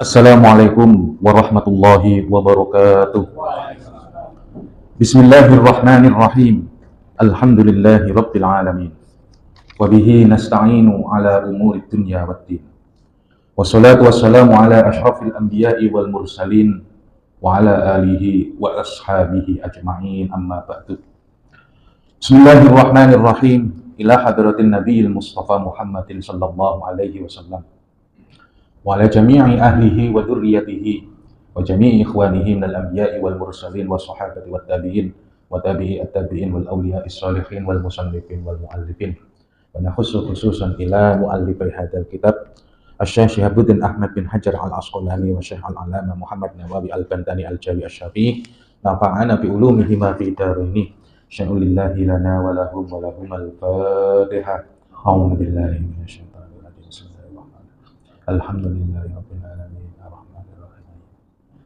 Assalamualaikum warahmatullahi wabarakatuh. Bismillahirrahmanirrahim. Alhamdulillahi rabbil alamin. Wa bihi nasta'inu ala umuri dunya waddin. Wassalatu wassalamu ala ashrafil anbiya'i wal mursalin wa ala alihi wa ashabihi ajma'in amma ba'du. Bismillahirrahmanirrahim. Ila hadratin nabiyil mustafa Muhammadin sallallahu alaihi wasallam wa ala jami'i ahlihi wa dhurriyyatihi wa jami'i ikhwanihi minal anbiya'i wal mursalin was sahabati wat tabi'in wa tabi'i at-tabi'in wal awliya'is shalihin wal musannifin wal muallifin. Wa nakhussu khususan ila muallifi hadzal kitab Asy-Syaikh Syihabuddin Ahmad bin Hajar Al-Asqalani wa Syekh Al-Allamah Muhammad Nawawi Al-Bantani Al-Jawi Asy-Syafi'i nafa'ana bi ulumihi ma fi darini sya'ulillahi lana wa lahum wa lahum al-Fatihah. A'udzu billahi minasy Alhamdulillahi rabbil alamin arrahmanir rahim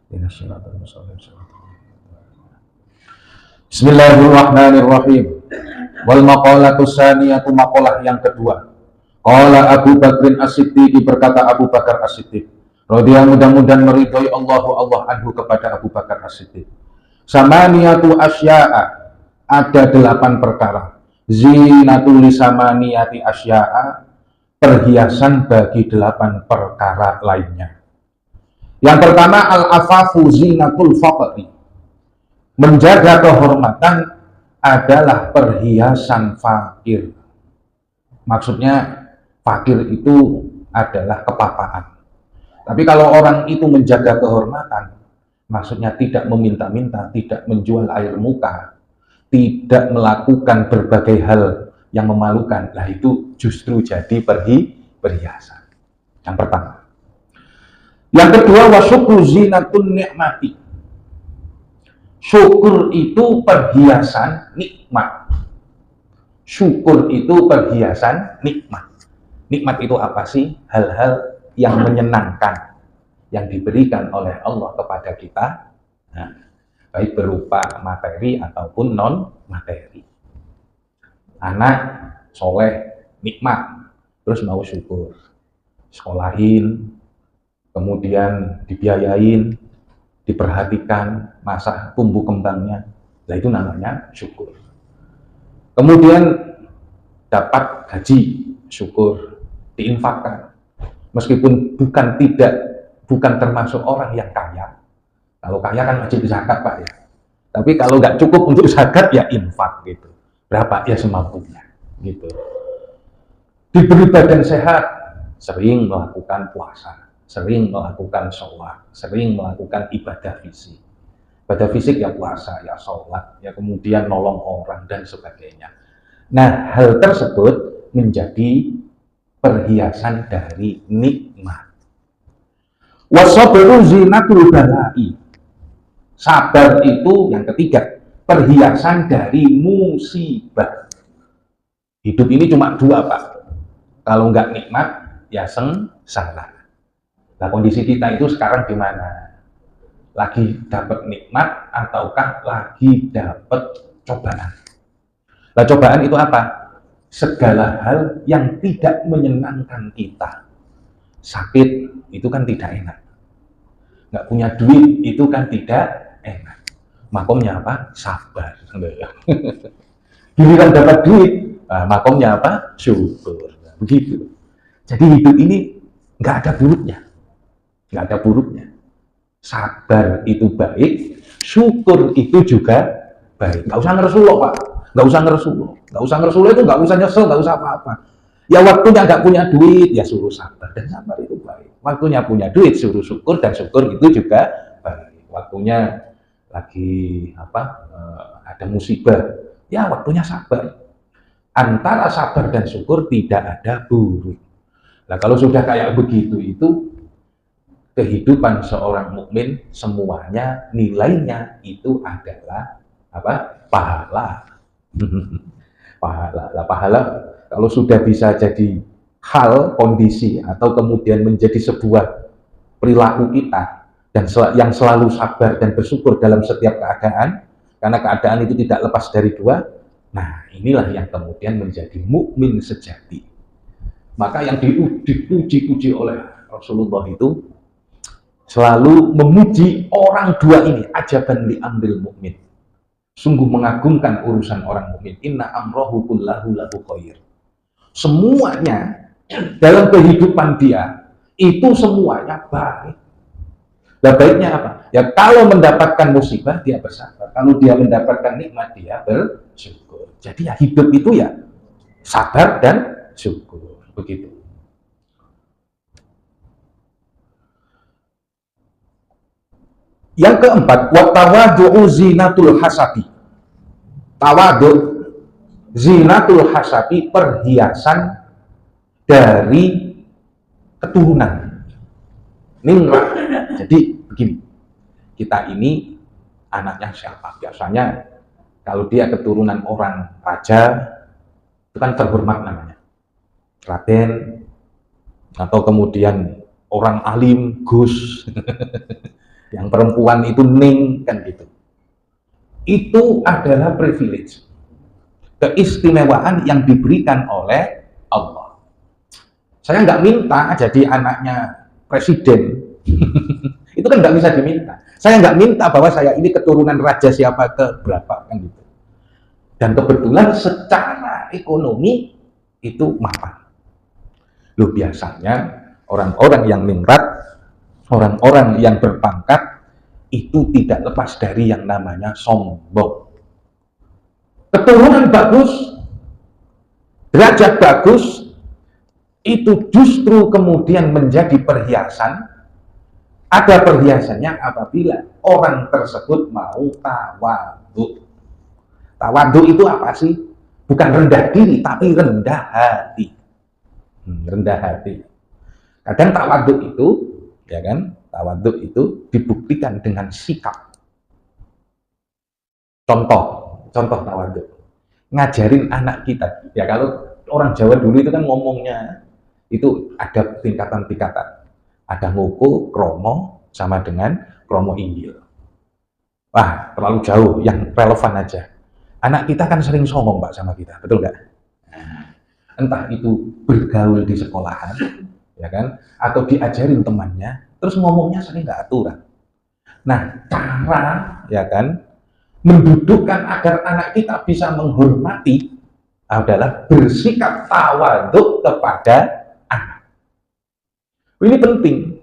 ihdinas siratal mustaqim. Bismillahirrahmanirrahim. Wal maqalatu tsaniyatu, maqalah yang kedua. Qala Abu Bakrin As-Siddiq, berkata Abu Bakar As-Siddiq radhiyallahu mudah-mudahan meridhai Allah anhu kepada Abu Bakar As-Siddiq. Samaniyatu asya'a, ada 8 perkara. Zinatul lisamaniyati asya'a, perhiasan bagi 8 perkara lainnya. Yang pertama, al-afafu zinatul faqri, menjaga kehormatan adalah perhiasan fakir. Maksudnya fakir itu adalah kepapaan. Tapi kalau orang itu menjaga kehormatan, maksudnya tidak meminta-minta, tidak menjual air muka, tidak melakukan berbagai hal yang memalukan, lah itu justru jadi perhiasan. Yang pertama. Yang kedua, wasyukru zinatun nikmati. Syukur itu perhiasan nikmat. Syukur itu perhiasan nikmat. Nikmat itu apa sih? Hal-hal yang menyenangkan yang diberikan oleh Allah kepada kita, nah, baik berupa materi ataupun non materi. Anak soleh, nikmat, terus mau syukur, sekolahin, kemudian dibiayain, diperhatikan masa tumbuh kembangnya, nah itu namanya syukur. Kemudian dapat gaji, syukur, diinfakkan, meskipun bukan termasuk orang yang kaya. Kalau kaya kan wajib zakat Pak ya, tapi kalau nggak cukup untuk zakat ya infak gitu. Berapa ya semampunya gitu. Diberi badan sehat, sering melakukan puasa, sering melakukan sholat, sering melakukan ibadah fisik. Ibadah fisik ya puasa, ya sholat, ya kemudian nolong orang dan sebagainya. Nah, hal tersebut menjadi perhiasan dari nikmat. Wasabru zinatul balai. Sabar itu yang ketiga, perhiasan dari musibah. Hidup ini cuma 2 Pak. Kalau nggak nikmat, ya sengsara. Nah, kondisi kita itu sekarang gimana? Lagi dapat nikmat ataukah lagi dapat cobaan? Nah, cobaan itu apa? Segala hal yang tidak menyenangkan kita. Sakit itu kan tidak enak. Nggak punya duit itu kan tidak enak. Makomnya apa? Sabar. Giliran dapat duit, nah, makomnya apa? Syukur. Begitu. Jadi hidup ini nggak ada buruknya. Nggak ada buruknya. Sabar itu baik, syukur itu juga baik. Nggak usah ngeresuloh Pak. Nggak usah ngeresuloh. Nggak usah ngeresuloh itu nggak usah nyesel, nggak usah apa-apa. Ya waktunya nggak punya duit, ya suruh sabar. Dan sabar itu baik. Waktunya punya duit, suruh syukur, dan syukur itu juga baik. Waktunya lagi ada musibah, ya waktunya sabar. Antara sabar dan syukur tidak ada buruk. Nah, kalau sudah kayak begitu itu kehidupan seorang mukmin semuanya nilainya itu adalah apa? Pahala. Pahala kalau sudah bisa jadi hal, kondisi, atau kemudian menjadi sebuah perilaku kita, dan yang selalu sabar dan bersyukur dalam setiap keadaan, karena keadaan itu tidak lepas dari 2, nah inilah yang kemudian menjadi mukmin sejati. Maka yang dipuji-puji oleh Rasulullah itu selalu memuji orang dua ini, ajaban li amril mukmin. Sungguh mengagumkan urusan orang mukmin. Inna amrohu kullahu lahu khair. Semuanya dalam kehidupan dia itu semuanya baik. Dan baiknya apa? Ya kalau mendapatkan musibah dia bersabar. Kalau dia mendapatkan nikmat dia bersyukur. Jadi ya hidup itu ya sabar dan syukur. Begitu. Yang keempat, wa tawadhu'u zinatul hasabi. Tawadhu, zinatul hasabi, perhiasan dari keturunan. Nimrah. Jadi begini, kita ini anaknya siapa? Biasanya kalau dia keturunan orang raja, itu kan terhormat namanya, Raden, atau kemudian orang alim, Gus. Yang perempuan itu Ning, kan gitu. Itu adalah privilege, keistimewaan yang diberikan oleh Allah. Saya nggak minta jadi anaknya presiden. Itu kan nggak bisa diminta. Saya nggak minta bahwa saya ini keturunan raja siapa ke berapa, kan gitu. Dan kebetulan secara ekonomi itu mapan. Loh, biasanya orang-orang yang ningrat, orang-orang yang berpangkat itu tidak lepas dari yang namanya sombong. Keturunan bagus, derajat bagus, itu justru kemudian menjadi perhiasan. Ada perhiasannya apabila orang tersebut mau tawadhu. Tawadhu itu apa sih? Bukan rendah diri, tapi rendah hati. Rendah hati. Kadang tawadhu itu, ya kan? Tawadhu itu dibuktikan dengan sikap. Contoh tawadhu. Ngajarin anak kita. Ya kalau orang Jawa dulu itu kan ngomongnya itu ada tingkatan-tingkatan. Ada ngoko, kromo, sama dengan kromo inggil. Wah, terlalu jauh, yang relevan aja. Anak kita kan sering songong, Pak, sama kita, betul nggak? Entah itu bergaul di sekolahan, ya kan, atau diajarin temannya, terus ngomongnya sering nggak aturan. Nah, cara, ya kan, mendudukkan agar anak kita bisa menghormati adalah bersikap tawadhu kepada anak. Ini penting,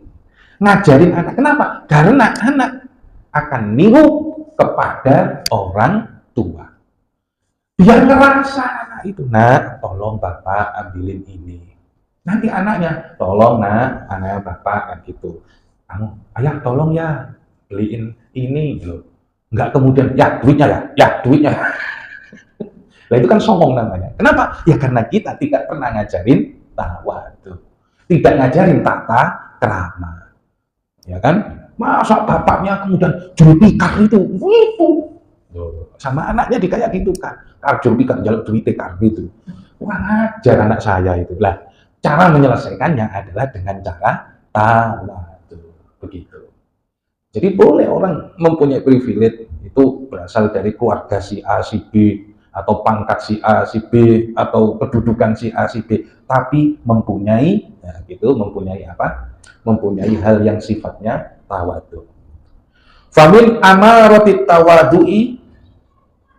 ngajarin anak. Kenapa? Karena anak akan niru kepada orang tua. Biar ngerasa anak itu, nak, tolong bapak ambilin ini. Nanti anaknya, tolong nak, anaknya bapak, kan gitu. Ayah tolong ya, beliin ini loh. Enggak kemudian, ya duitnya. Nah itu kan songong namanya. Kenapa? Ya karena kita tidak pernah ngajarin tawadhu. Tidak ngajarin tata krama, ya kan? Masa bapaknya kemudian juru pikar itu, sama anaknya dikayak gitu kan? Juru pikar jaluk duit tikar gitu. Kurang ajar anak saya itu. Lah, cara menyelesaikannya adalah dengan cara tawadhu, begitu. Jadi boleh orang mempunyai privilege itu berasal dari keluarga si A, si B, atau pangkat si A, si B, atau kedudukan si A, si B, tapi mempunyai, ya gitu, mempunyai apa? Mempunyai hal yang sifatnya tawadhu. Famin amaratit tawadhu'i,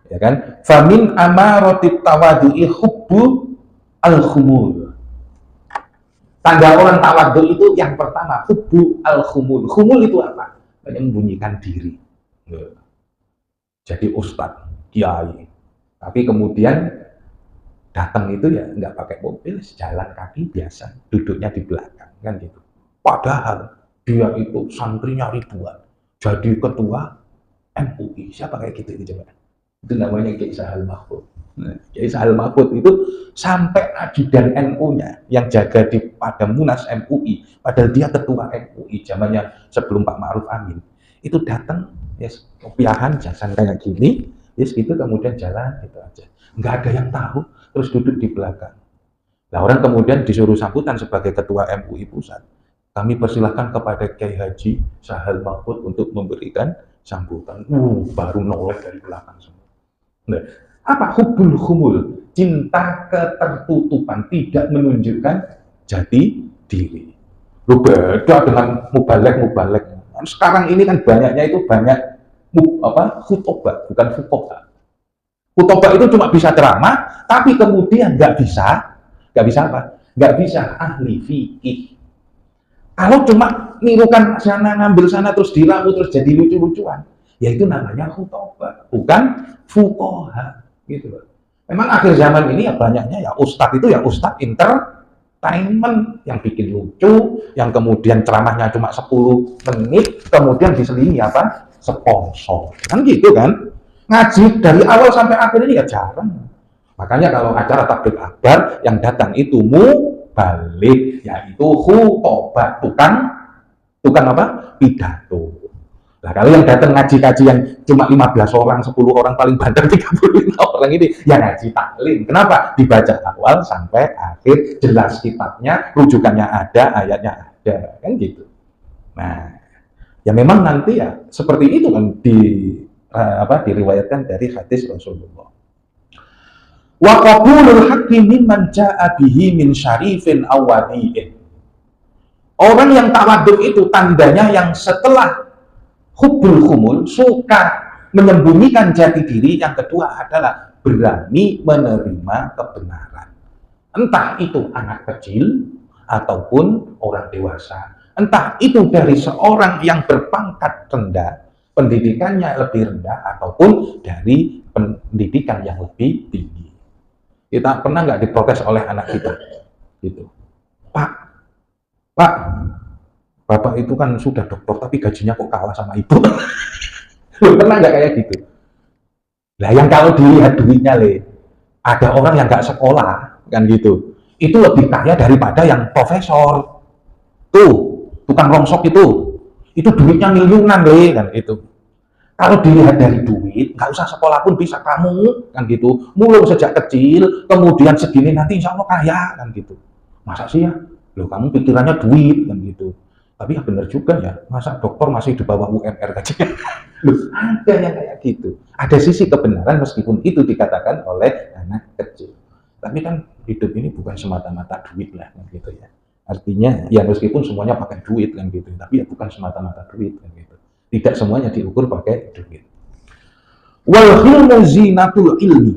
ya kan? Famin amaratit tawadhu'i hubbu al-khumul. Tanda orang tawadhu itu yang pertama, hubbu al-khumul. Khumul itu apa? Menyembunyikan diri. Jadi ustadz, kiai, tapi kemudian datang itu ya nggak pakai mobil, jalan kaki biasa, duduknya di belakang, kan gitu. Padahal dia itu santrinya ribuan, jadi ketua MUI. Siapa kayak gitu itu coba? Itu namanya Kiai Sahal Mahfud. Kiai Sahal Mahfud itu sampai ajudan NU-nya yang jaga di pada Munas MUI, padahal dia ketua MUI zamannya sebelum Pak Ma'ruf Amin. Itu datang, ya kopiahan, jasan kayak gini, yes gitu, kemudian jalan gitu aja, nggak ada yang tahu, terus duduk di belakang. Nah orang kemudian disuruh sambutan sebagai ketua MUI pusat. Kami persilahkan kepada Kiai Haji Sahal Mahfud untuk memberikan sambutan. Baru noleh dari belakang semua. Nah, apa hubbul khumul? Cinta ketertutupan, tidak menunjukkan jati diri. Lu beda dengan mubalek. Sekarang ini kan banyaknya itu banyak khutbah, bukan fuqaha. Khutbah itu cuma bisa ceramah, tapi kemudian nggak bisa apa? Nggak bisa ahli fikih. Kalau cuma nirukan sana ngambil sana terus diramu terus jadi lucu-lucuan, ya itu namanya khutbah, bukan fuqaha, gitu loh. Memang akhir zaman ini ya banyaknya ya ustadz itu ya ustadz entertainment yang bikin lucu, yang kemudian ceramahnya cuma 10 menit, kemudian diselingi apa? Sponsor. Kan gitu kan? Ngaji dari awal sampai akhir ini ya jarang. Makanya kalau acara tabligh akbar yang datang itu balik, yaitu khutbah, tukang apa? Pidato. Nah, kalau yang datang ngaji-ngaji yang cuma 15 orang, 10 orang, paling banter 35 orang ini, ya ngaji taklim. Kenapa? Dibaca awal sampai akhir, jelas kitabnya, rujukannya ada, ayatnya ada, kan gitu. Nah, ya memang nanti ya seperti itu kan diriwayatkan dari hadis Rasulullah. Wa qabulul haqqi mimman jaa'a bihi min syarifin aw wadi'in. Orang yang tawadhu itu tandanya yang setelah hubbul khumul, suka menyembunyikan jati diri. Yang kedua adalah berani menerima kebenaran. Entah itu anak kecil ataupun orang dewasa. Entah itu dari seorang yang berpangkat rendah, pendidikannya lebih rendah, ataupun dari pendidikan yang lebih tinggi. Kita pernah nggak diprotes oleh anak kita? Gitu. Pak, Bapak itu kan sudah dokter, tapi gajinya kok kalah sama ibu. Pernah nggak kayak gitu? Lah yang kalau dilihat duitnya, ada orang yang nggak sekolah, kan gitu. Itu lebih kaya daripada yang profesor. Tuh, tukang rongsok itu duitnya miliunan, kan itu. Kalau dilihat dari duit, nggak usah sekolah pun bisa kamu, kan gitu. Mulai sejak kecil, kemudian segini nanti insya Allah kaya, kan gitu. Masa sih ya? Loh, kamu pikirannya duit, kan gitu. Tapi ya benar juga ya, masa dokter masih di bawah UMR gajinya? Loh, ada yang kayak gitu. Ada sisi kebenaran meskipun itu dikatakan oleh anak kecil. Tapi kan hidup ini bukan semata-mata duit lah, kan gitu ya. Artinya ya meskipun semuanya pakai duit, kan gitu. Tapi ya bukan semata-mata duit, kan gitu. Tidak semuanya diukur pakai duit. Wal hilmu zinatul ilmi.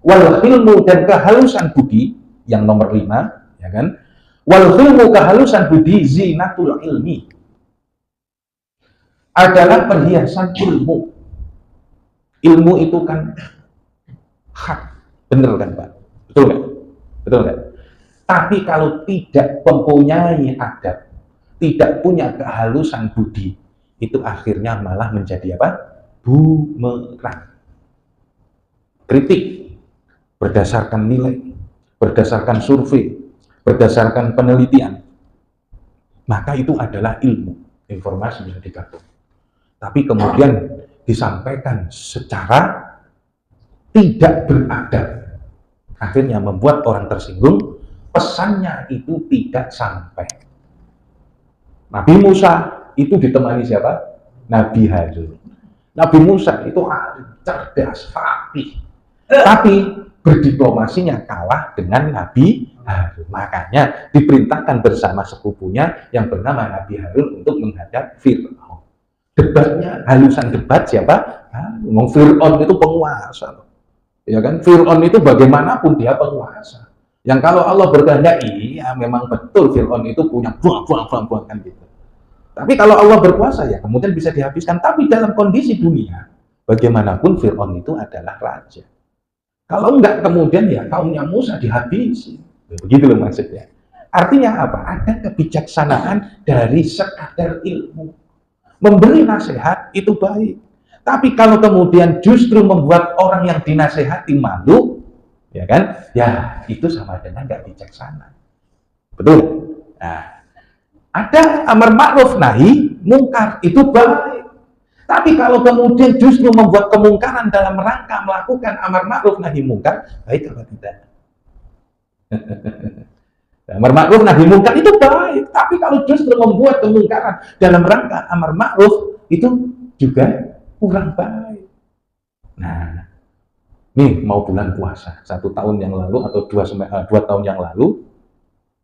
Wal hilmu dan kehalusan budi yang nomor 5, ya kan? Wal hilmu kehalusan budi zinatul ilmi adalah perhiasan ilmu. Ilmu itu kan hak, bener kan Pak? Betul nggak? Betul nggak? Tapi kalau tidak mempunyai adab, tidak punya kehalusan budi, itu akhirnya malah menjadi apa? Bumerang. Kritik berdasarkan nilai, berdasarkan survei, berdasarkan penelitian, maka itu adalah ilmu, informasi yang digabung. Tapi kemudian disampaikan secara tidak beradab, akhirnya membuat orang tersinggung, pesannya itu tidak sampai. Nabi Musa itu ditemani siapa? Nabi Harun. Nabi Musa itu cerdas, faqih, tapi berdiplomasinya kalah dengan Nabi Harun. Makanya diperintahkan bersama sepupunya yang bernama Nabi Harun untuk menghadap Fir'aun. Debatnya, halusan debat siapa? Fir'aun itu penguasa. Ya kan? Fir'aun itu bagaimanapun dia penguasa. Yang kalau Allah berkehendaki, ya memang betul Fir'aun itu punya buang kan gitu. Tapi kalau Allah berkuasa ya kemudian bisa dihabiskan. Tapi dalam kondisi dunia, bagaimanapun Fir'aun itu adalah raja. Kalau enggak kemudian ya kaumnya Musa dihabisi. Begitu loh maksudnya. Artinya apa? Ada kebijaksanaan dari sekadar ilmu. Memberi nasihat itu baik. Tapi kalau kemudian justru membuat orang yang dinasehati malu, ya kan? Ya itu sama dengan nggak bijaksana. Betul? Nah, ada amar ma'ruf nahi mungkar, itu baik. Tapi kalau kemudian justru membuat kemungkaran dalam rangka melakukan amar ma'ruf nahi mungkar, baik apa tidak? Amar ma'ruf nahi mungkar itu baik, tapi kalau justru membuat kemungkaran dalam rangka amar ma'ruf, itu juga kurang baik. Nah, nih mau bulan puasa, 1 tahun yang lalu atau 2 tahun yang lalu,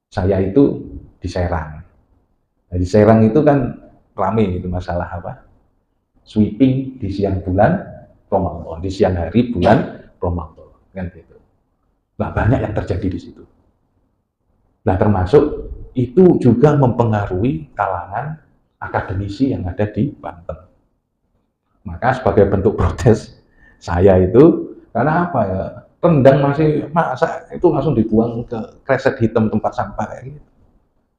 saya itu di Serang. Nah, di Serang itu kan rame itu masalah apa? Sweeping di siang bulan Ramadan, di siang hari bulan Ramadan, kan gitu. Nah, banyak yang terjadi di situ. Nah, termasuk itu juga mempengaruhi kalangan akademisi yang ada di Banten. Maka sebagai bentuk protes saya itu, karena apa ya, rendang masih masak itu langsung dibuang ke kresek hitam tempat sampah kayak gitu.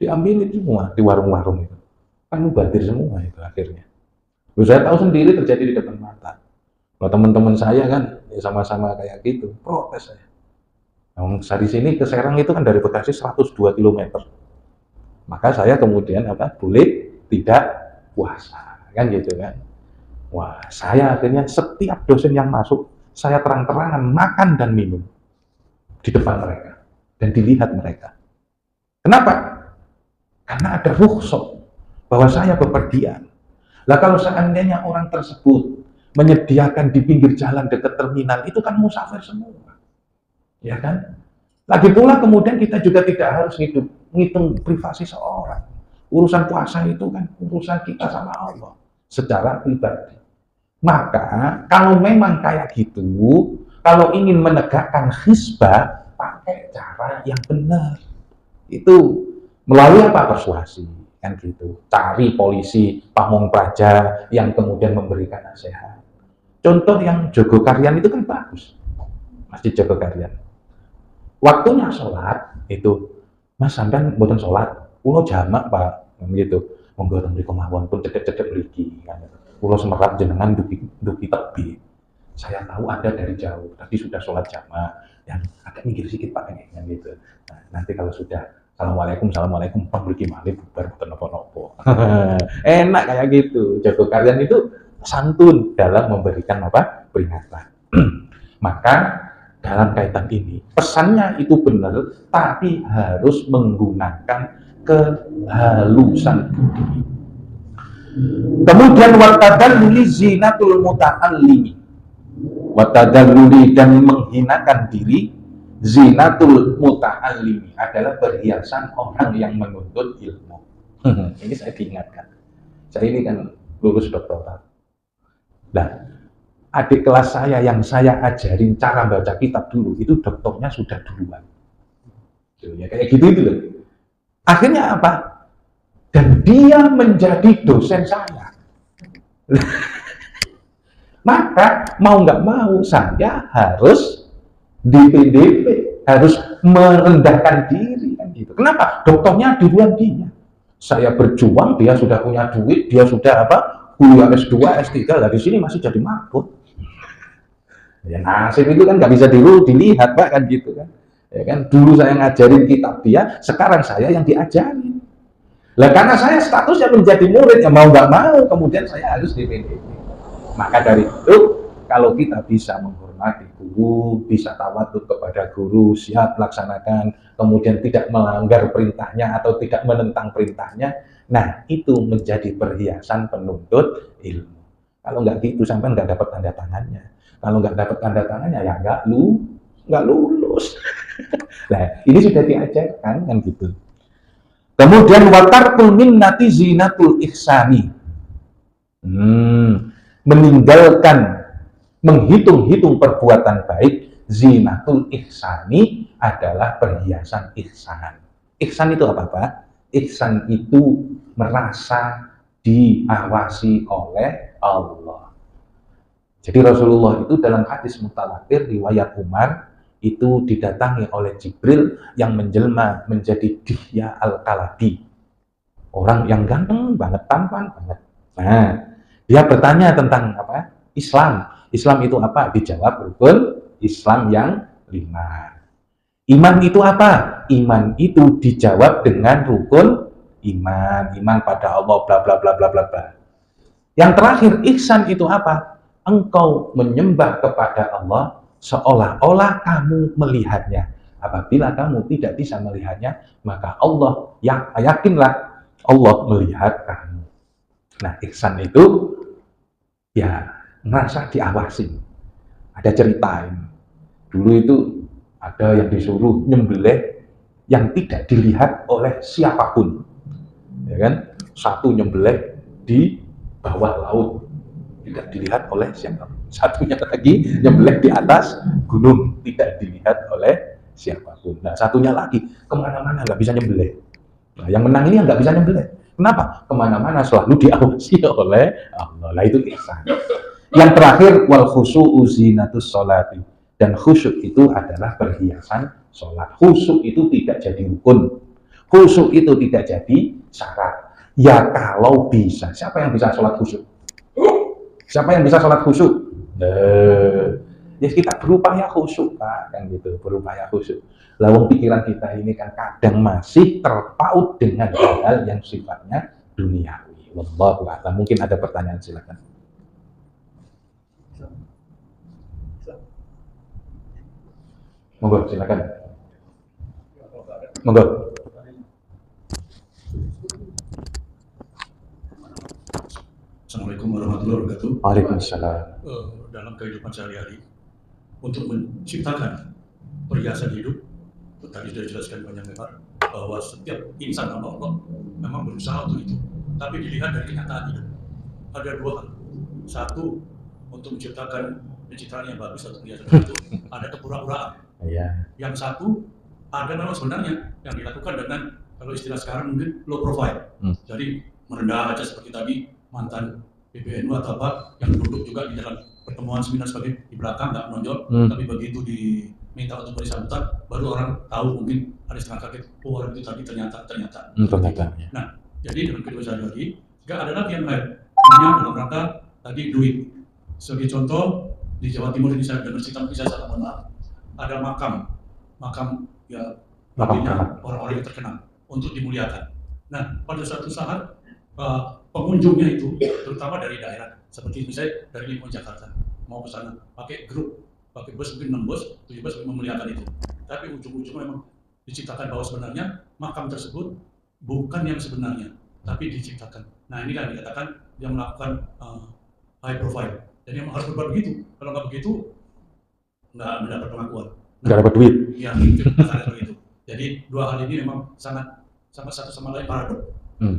Diambil itu semua di warung-warung itu. Kan mubazir semua itu akhirnya. Saya tahu sendiri terjadi di depan mata. Kalau teman-teman saya kan ya sama-sama kayak gitu, protes saya. Nah, di sini ke Serang itu kan dari Bekasi 102 km. Maka saya kemudian boleh tidak puasa, kan gitu kan. Wah, saya akhirnya setiap dosen yang masuk, saya terang-terangan makan dan minum di depan mereka dan dilihat mereka. Kenapa? Karena ada rukhsah bahwa saya bepergian. Lah kalau seandainya orang tersebut menyediakan di pinggir jalan dekat terminal, itu kan musafir semua. Ya kan? Lagi pula kemudian kita juga tidak harus ngitung privasi seorang. Urusan puasa itu kan urusan kita sama Allah secara pribadi. Maka kalau memang kayak gitu, kalau ingin menegakkan hisbah, pakai cara yang benar. Itu melalui apa? Persuasi, kan gitu. Cari polisi Pamong Praja yang kemudian memberikan nasihat. Contoh yang Jogokarian itu kan bagus, Masjid Jogokarian. Waktunya sholat itu, Mas sampean mboten sholat, kulo jamak Pak, gitu. Monggo teng mriku mawon pun cedek-cedek mriki kan. Kulo semerap jenengan dugi tebi. Saya tahu Anda dari jauh, tadi sudah sholat jamak, yang agak minggir sedikit Pak kan gitu. Nah, nanti kalau sudah Assalamualaikum, mriki malih bubar mboten napa-napa. Enak kayak gitu. Jogokarian itu santun dalam memberikan peringatan. Maka dalam kaitan ini, pesannya itu benar, tapi harus menggunakan kehalusan budi. Kemudian watadalluli zinatul muta'allimi. Watadalluli dan menghinakan diri, zinatul muta'allimi adalah perhiasan orang yang menuntut ilmu. Ini saya diingatkan. Saya ini kan lulus doktorat. Nah, adik kelas saya yang saya ajarin cara baca kitab dulu, itu doktornya sudah duluan. Ya, kayak gitu itu loh. Akhirnya apa? Dan dia menjadi dosen saya. Maka mau nggak mau saya harus di PDP, harus merendahkan diri kan gitu. Kenapa? Doktornya duluan dia. Saya berjuang, dia sudah punya duit, dia sudah kuliah S2, S3, lah di sini masih jadi mabuk. Ya nasib itu kan nggak bisa dilihat Pak kan gitu kan. Ya kan dulu saya ngajarin kitab dia, sekarang saya yang diajarin. Lah karena saya statusnya menjadi murid, ya mau nggak mau kemudian saya harus di PDP. Maka dari itu kalau kita bisa menghormati guru, bisa tawadhu kepada guru, siap laksanakan, kemudian tidak melanggar perintahnya atau tidak menentang perintahnya, nah itu menjadi perhiasan penuntut ilmu. Kalau nggak gitu sampai nggak dapat tanda tangannya. Kalau nggak dapat tanda tangannya ya nggak lulus. Nah ini sudah diajarkan kan gitu. Kemudian watarkul minnati zinatul ihsani. Meninggalkan menghitung-hitung perbuatan baik, zinatul ihsani adalah perhiasan ihsan. Ihsan itu apa Pak? Ihsan itu merasa diawasi oleh Allah. Jadi Rasulullah itu dalam hadis mutawatir riwayat Umar itu didatangi oleh Jibril yang menjelma menjadi Dihya Al-Kalabi. Orang yang ganteng banget, tampan banget. Nah, dia bertanya tentang Islam. Islam itu apa? Dijawab rukun Islam yang 5. Iman itu apa? Iman itu dijawab dengan rukun iman pada Allah bla bla bla bla bla bla. Yang terakhir ihsan itu apa? Engkau menyembah kepada Allah seolah-olah kamu melihatnya. Apabila kamu tidak bisa melihatnya, maka Allah yakinlah Allah melihat kamu. Nah, ihsan itu ya merasa diawasi. Ada cerita ini. Dulu itu ada yang disuruh nyembelih yang tidak dilihat oleh siapapun. Ya kan? Satu nyembelih di bawah laut, tidak dilihat oleh siapa. Satunya lagi nyembelih di atas gunung, tidak dilihat oleh siapapun. Nah, satunya lagi kemana-mana nggak bisa nyembelih. Nah, yang menang ini nggak bisa nyembelih. Kenapa? Kemana-mana selalu diawasi oleh Allah. Nah, itu ihsan. Yang terakhir, wal khusyu'u zinatus sholati. Dan khusyuk itu adalah perhiasan sholat. Khusyuk itu tidak jadi rukun. Khusyuk itu tidak jadi syarat. Ya kalau bisa. Siapa yang bisa sholat khusyuk? Siapa yang bisa sholat khusyuk? Ya kita berupaya khusyuk, Pak, kan gitu, berupaya khusyuk. Lawang pikiran kita ini kan kadang masih terpaut dengan hal-hal yang sifatnya duniawi. Wallahu a'lam. Mungkin ada pertanyaan, silakan. Monggo, silakan. Monggo. Assalamualaikum warahmatullahi wabarakatuh. Waalaikumsalam. Dalam kehidupan sehari-hari, untuk menciptakan perhiasan hidup, tadi sudah dijelaskan banyak lebar bahwa setiap insan hamba Allah memang berusaha untuk itu. Tapi dilihat dari kenyataan hidup, ada dua hal. Satu, untuk menciptakan pencitraan yang bagus atau perhiasan itu ada kepura-puraan. Iya. Yang satu, ada memang sebenarnya yang dilakukan dengan, kalau istilah sekarang mungkin low profile. Jadi merendah aja seperti tadi mantan PBNU atau apa yang duduk juga di dalam pertemuan seminar sebagai di belakang nggak menonjol, tapi begitu diminta untuk beri sambutan baru orang tahu, mungkin ada setengah kaget, oh orang itu tadi ternyata. Nah, jadi dalam kedua sehari-hari juga ada lagi yang lain, namanya dalam rangka tadi duit. Sebagai contoh di Jawa Timur ini saya dengar cerita, mungkin saya salah, mohon maaf, ada makam ya artinya orang-orang yang terkenal untuk dimuliakan. Nah, pada suatu saat pengunjungnya itu terutama dari daerah seperti misalnya dari lingkungan Jakarta mau ke sana pakai bus mungkin 6 bus 7 bus memuliakan itu, tapi ujung-ujungnya memang diciptakan bahwa sebenarnya makam tersebut bukan yang sebenarnya tapi diciptakan. Nah, inilah yang dikatakan yang melakukan high profile, dan yang harus berbuat begitu. Kalau nggak begitu nggak mendapat pengakuan, Nggak dapat duit. Ya, itu seperti itu. Jadi dua hal ini memang sangat satu sama lain paradok,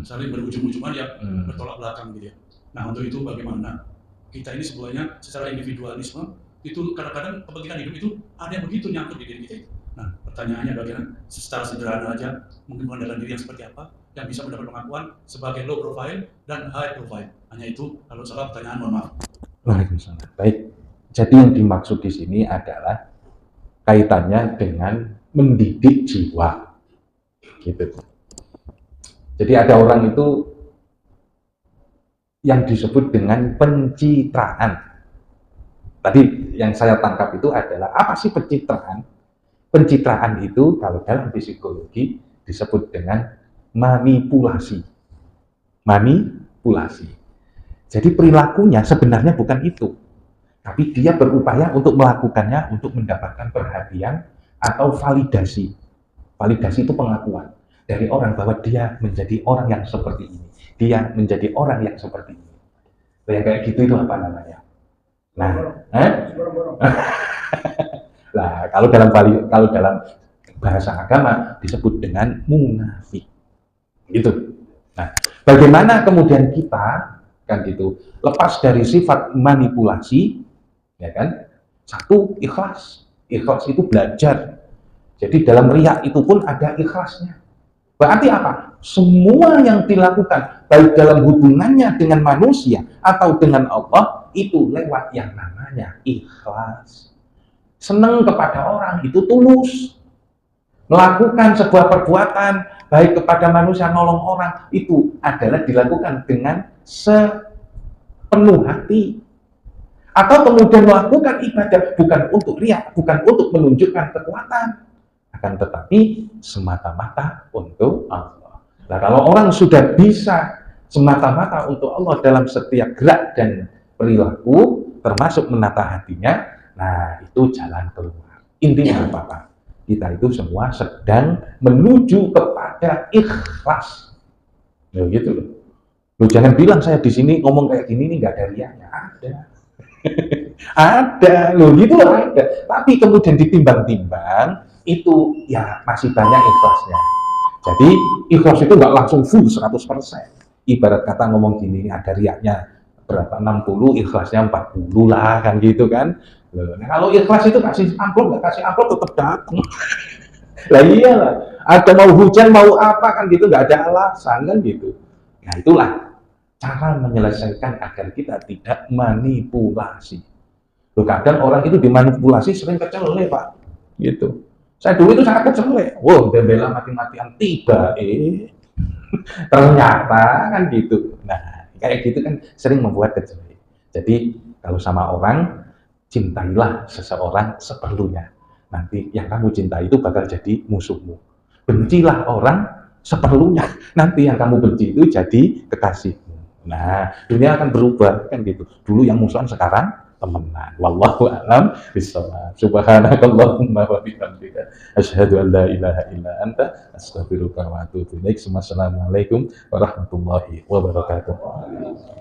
saling berujung-ujungan yang bertolak belakang gitu ya. Nah, untuk itu bagaimana kita ini sebenarnya secara individualisme itu kadang-kadang kepentingan hidup itu ada yang begitu nyangkut di diri kita itu. Nah, pertanyaannya bagaimana secara sederhana aja mungkin mengandalkan diri yang seperti apa yang bisa mendapat pengakuan sebagai low profile dan high profile. Hanya itu, kalau salah pertanyaan mohon maaf. Waalaikumsalam. Baik. Jadi yang dimaksud di sini adalah kaitannya dengan mendidik jiwa. Gitu. Jadi ada orang itu yang disebut dengan pencitraan. Tadi yang saya tangkap itu adalah apa sih pencitraan? Pencitraan itu kalau dalam psikologi disebut dengan manipulasi. Manipulasi. Jadi perilakunya sebenarnya bukan itu, tapi dia berupaya untuk melakukannya untuk mendapatkan perhatian atau validasi. Validasi itu pengakuan dari orang bahwa dia menjadi orang yang seperti ini, dia menjadi orang yang seperti ini. Yang kayak gitu itu apa namanya? Nah, nah kalau dalam bahasa agama disebut dengan munafik, gitu. Nah, bagaimana kemudian kita kan gitu lepas dari sifat manipulasi, ya kan? Satu, ikhlas. Ikhlas itu belajar. Jadi dalam riya itu pun ada ikhlasnya. Berarti apa? Semua yang dilakukan, baik dalam hubungannya dengan manusia atau dengan Allah, itu lewat yang namanya ikhlas. Senang kepada orang, itu tulus. Melakukan sebuah perbuatan, baik kepada manusia, nolong orang, itu adalah dilakukan dengan sepenuh hati. Atau kemudian melakukan ibadah, bukan untuk riya, bukan untuk menunjukkan kekuatan, akan tetapi semata-mata untuk Allah. Nah, kalau orang sudah bisa semata-mata untuk Allah dalam setiap gerak dan perilaku, termasuk menata hatinya, nah itu jalan keluar. Intinya apa, Pak? Kita itu semua sedang menuju kepada ikhlas. Nah, gitu loh. Loh, jangan bilang saya di sini ngomong kayak gini nih nggak ada riaknya. Ada. Ada, loh gitu ada. Tapi kemudian ditimbang-timbang, itu ya masih banyak ikhlasnya. Jadi ikhlas itu nggak langsung full 100%. ibarat kata ngomong gini, ada riaknya berapa 60, ikhlasnya 40 lah kan gitu kan. Nah, kalau ikhlas itu kasih amplop nggak kasih amplop tetap datang. Lah iyalah, ada mau hujan mau apa kan gitu nggak ada alasan kan gitu. Nah itulah cara menyelesaikan agar kita tidak manipulasi. Loh, kadang orang itu dimanipulasi sering kecelek Pak, gitu. Saya dulu itu sangat kecelek. Wow, bela mati-matian tiba, ternyata kan gitu. Nah, kayak gitu kan sering membuat kecelek. Jadi kalau sama orang, cintailah seseorang seperlunya. Nanti yang kamu cintai itu bakal jadi musuhmu. Bencilah orang seperlunya. Nanti yang kamu benci itu jadi kekasihmu. Nah, dunia akan berubah kan gitu. Dulu yang musuhan sekarang temenan. Wallahu a'lam bishawab. Subhanakallahumma wa bihamdika asyhadu an la ilaha illa anta astaghfiruka wa atubu ilaik. Wassalamualaikum warahmatullahi wabarakatuh.